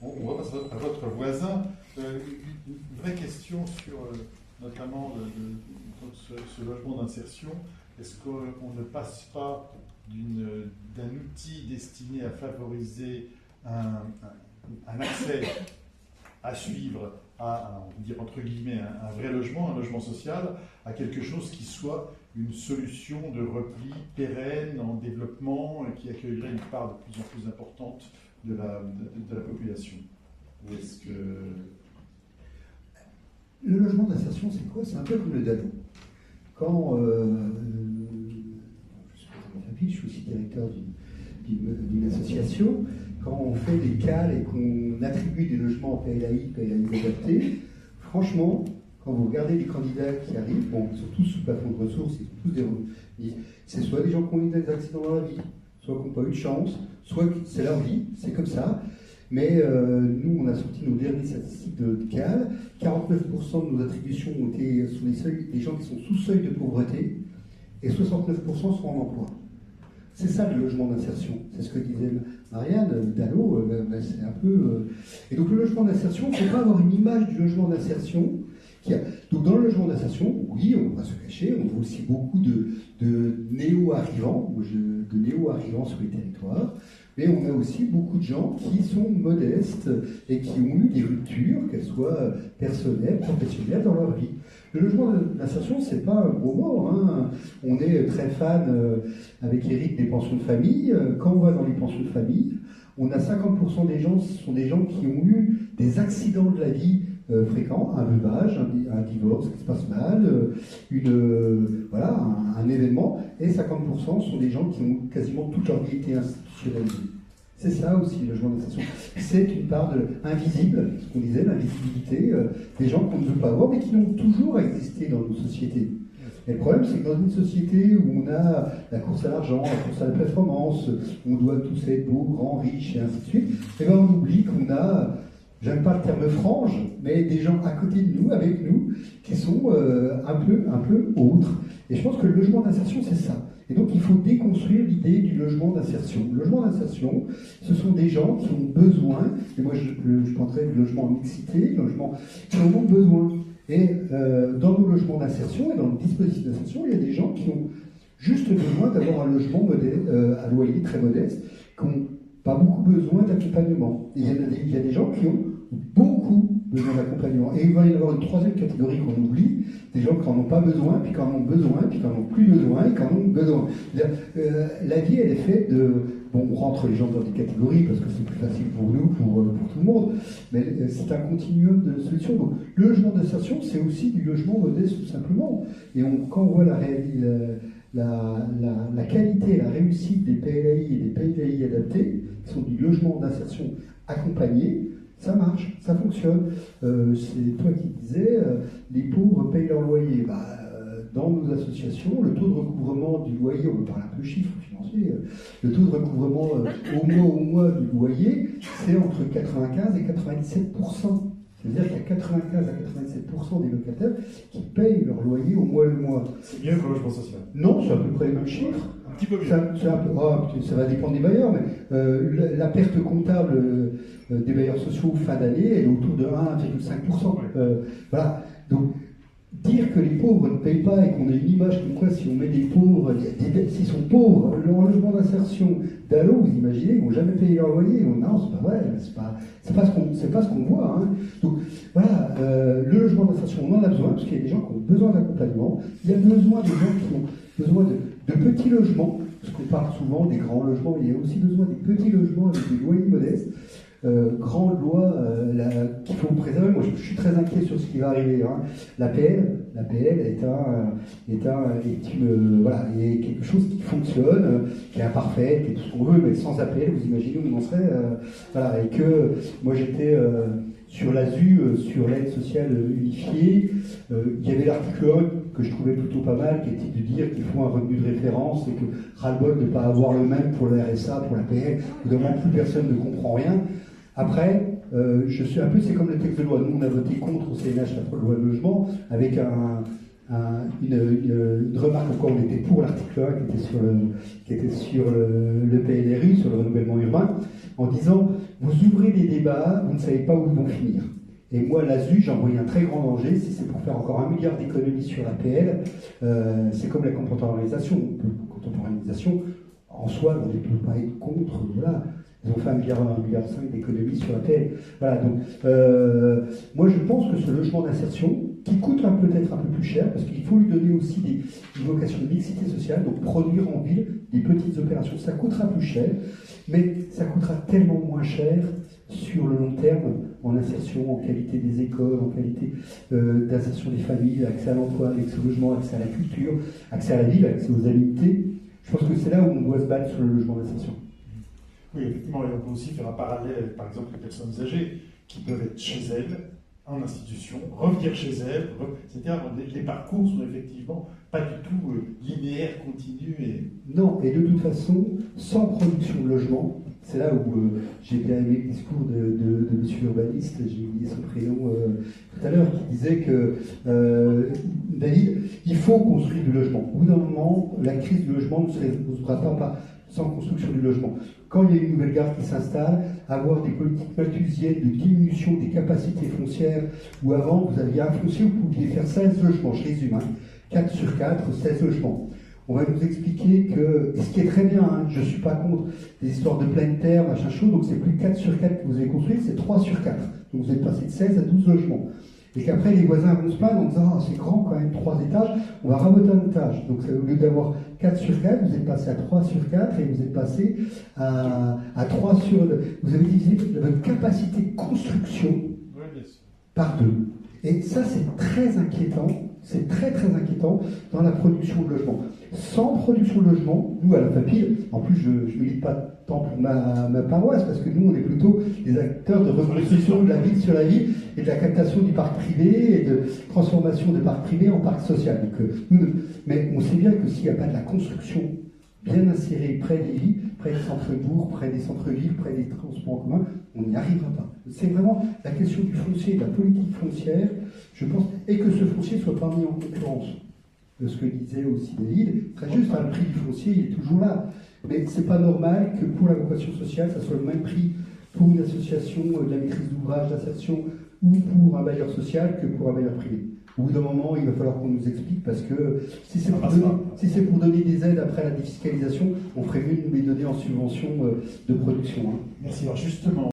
on repasse à votre voisin. Une vraie question sur notamment ce logement d'insertion. Est-ce qu'on ne passe pas d'un outil destiné à favoriser un accès à suivre à, on va dire entre guillemets, un vrai logement, un logement social, à quelque chose qui soit une solution de repli pérenne, en développement, qui accueillerait une part de plus en plus importante de la population? Ou est-ce que... Le logement d'insertion, c'est quoi? C'est un peu comme le DALO. Quand je suis aussi directeur d'une association, quand on fait des cales et qu'on attribue des logements en PLAI adaptés, franchement, quand vous regardez les candidats qui arrivent, bon, ils sont tous sous plafond de ressources, ils sont tous des revenus. C'est soit des gens qui ont eu des accidents dans la vie, soit qui n'ont pas eu de chance, soit c'est leur vie, c'est comme ça. Mais nous, on a sorti nos dernières statistiques de CAL. 49% de nos attributions ont été sous des gens qui sont sous seuil de pauvreté, et 69% sont en emploi. C'est ça le logement d'insertion. C'est ce que disait Marianne, Dallo, c'est un peu... Et donc le logement d'insertion, il ne faut pas avoir une image du logement d'insertion. Donc dans le logement d'insertion, oui, on va se cacher, on voit aussi beaucoup de néo-arrivants, sur les territoires, mais on a aussi beaucoup de gens qui sont modestes et qui ont eu des ruptures, qu'elles soient personnelles, professionnelles, dans leur vie. Le logement d'insertion, c'est pas un gros mot, hein. On est très fan, avec Eric, des pensions de famille. Quand on va dans les pensions de famille, on a 50% des gens, ce sont des gens qui ont eu des accidents de la vie fréquents, un veuvage, un divorce qui se passe mal, un événement, et 50% sont des gens qui ont quasiment toute leur vie été institutionnalisés. C'est ça aussi le logement d'insertion. C'est une part invisible, ce qu'on disait, l'invisibilité, des gens qu'on ne veut pas voir, mais qui ont toujours existé dans nos sociétés. Et le problème, c'est que dans une société où on a la course à l'argent, la course à la performance, où on doit tous être beaux, grands, riches, et ainsi de suite, et bien on oublie qu'on a, j'aime pas le terme frange, mais des gens à côté de nous, avec nous, qui sont un peu autres. Et je pense que le logement d'insertion, c'est ça. Et donc il faut déconstruire l'idée du logement d'insertion. Le logement d'insertion, ce sont des gens qui ont besoin, et moi je penserais du logement en mixité, logement qui en ont besoin. Et dans nos logements d'insertion et dans le dispositif d'insertion, il y a des gens qui ont juste besoin d'avoir un logement à loyer très modeste, qui n'ont pas beaucoup besoin d'accompagnement. Et il y a des gens qui ont beaucoup besoin d'accompagnement. Et il va y avoir une troisième catégorie qu'on oublie, des gens qui n'en ont pas besoin, puis qui en ont besoin, puis qui n'en ont plus besoin, et qui en ont besoin. La vie, elle est faite de... Bon, on rentre les gens dans des catégories parce que c'est plus facile pour nous, pour tout le monde, mais c'est un continuum de solutions. Donc, le logement d'insertion, c'est aussi du logement modeste, tout simplement. Et quand on voit la qualité, la réussite des PLAI et des PLAI adaptés, qui sont du logement d'insertion accompagné, ça marche, ça fonctionne. C'est toi qui disais, les pauvres payent leur loyer. Dans nos associations, le taux de recouvrement du loyer, on parle un peu chiffres financiers, le taux de recouvrement au mois du loyer, c'est entre 95 et 97%. C'est-à-dire qu'il y a 95 à 87% des locataires qui payent leur loyer au mois le mois. C'est mieux que le logement social? Non, c'est à peu près les mêmes chiffres. Un petit peu mieux. Ça va dépendre des bailleurs, mais la perte comptable des bailleurs sociaux fin d'année, elle est autour de 1,5%. Voilà. Donc, dire que les pauvres ne payent pas et qu'on a une image comme quoi si on met des pauvres, s'ils sont pauvres, leur logement d'insertion d'Allo, vous imaginez, ils vont jamais payer leur loyer. Non, c'est pas vrai, c'est pas ce qu'on voit. Hein. Donc voilà, le logement d'insertion, on en a besoin parce qu'il y a des gens qui ont besoin d'accompagnement. Il y a besoin de gens qui ont besoin de petits logements, parce qu'on parle souvent des grands logements, mais il y a aussi besoin des petits logements avec des loyers modestes. Grande loi qu'il faut préserver. Moi, je suis très inquiet sur ce qui va arriver. Hein. L'APL est quelque chose qui fonctionne, qui est imparfait, qui est tout ce qu'on veut, mais sans APL, vous imaginez où on en serait. Et que moi, j'étais sur l'ASU, sur l'aide sociale unifiée. Il y avait l'article 1 que je trouvais plutôt pas mal, qui était de dire qu'il faut un revenu de référence et que ras-le-bol de ne pas avoir le même pour le RSA, pour l'APL, évidemment plus personne ne comprend rien. Après, je suis un peu, c'est comme le texte de loi. Nous, on a voté contre au CNH la loi de logement avec une remarque comme quoi on était pour l'article 1 qui était sur le PNRU, sur le renouvellement urbain, en disant vous ouvrez des débats, vous ne savez pas où ils vont finir. Et moi, l'ASU, j'en voyais un très grand danger, si c'est pour faire encore 1 milliard d'économies sur l'APL, c'est comme la contemporanéisation. Contemporanéisation, en soi, on ne peut pas être contre, voilà. Ils ont fait 1,5 milliard d'économies sur l'APL. Voilà, donc, moi je pense que ce logement d'insertion, qui coûte peut-être un peu plus cher, parce qu'il faut lui donner aussi une vocation de mixité sociale, donc produire en ville des petites opérations, ça coûtera plus cher, mais ça coûtera tellement moins cher sur le long terme, en insertion, en qualité des écoles, en qualité d'insertion des familles, accès à l'emploi, accès au logement, accès à la culture, accès à la ville, accès aux amitiés. Je pense que c'est là où on doit se battre sur le logement d'insertion. Oui, effectivement, et on peut aussi faire un parallèle avec, par exemple, les personnes âgées qui peuvent être chez elles, en institution, revenir chez elles, etc. Les parcours sont effectivement pas du tout linéaires, continus. Non, et de toute façon, sans production de logement, c'est là où j'ai bien aimé le discours de M. l'urbaniste, j'ai oublié son prénom tout à l'heure, qui disait que, David, il faut construire du logement. Au bout d'un moment, la crise du logement ne se résoudra pas sans construction du logement. Quand il y a une nouvelle gare qui s'installe, avoir des politiques malthusiennes de diminution des capacités foncières, où avant vous aviez un foncier, vous pouviez faire 16 logements, je résume, 4 sur 4, 16 logements. On va nous expliquer que, ce qui est très bien, je ne suis pas contre des histoires de pleine terre, machin chaud, donc c'est plus 4 sur 4 que vous avez construit, c'est 3 sur 4. Donc vous êtes passé de 16 à 12 logements. Et qu'après les voisins vont se plaindre en disant c'est grand quand même, 3 étages, on va raboter un étage. Donc au lieu d'avoir 4 sur 4, vous êtes passé à 3 sur 4 et vous êtes passé à 3 sur... Vous avez divisé votre capacité de construction par 2. Et ça c'est très inquiétant, c'est très très inquiétant dans la production de logement. Sans production de logement, nous à la FAPIL, en plus je ne milite pas tant pour ma paroisse, parce que nous on est plutôt des acteurs de reconstruction de la ville sur la ville et de la captation du parc privé et de transformation des parcs privés en parc social. Donc, mais on sait bien que s'il n'y a pas de la construction bien insérée près des villes, près des centres-bourgs, près des centres-villes, près des transports en commun, on n'y arrivera pas. C'est vraiment la question du foncier, de la politique foncière, je pense, et que ce foncier ne soit pas mis en concurrence. De ce que disait aussi David, très juste, le prix du foncier, il est toujours là. Mais c'est pas normal que pour la vocation sociale, ça soit le même prix pour une association de la maîtrise d'ouvrage, d'insertion, ou pour un bailleur social que pour un bailleur privé. Au bout d'un moment, il va falloir qu'on nous explique, parce que si c'est pour donner des aides après la défiscalisation, on ferait mieux de nous les donner en subvention de production. Merci. Alors justement,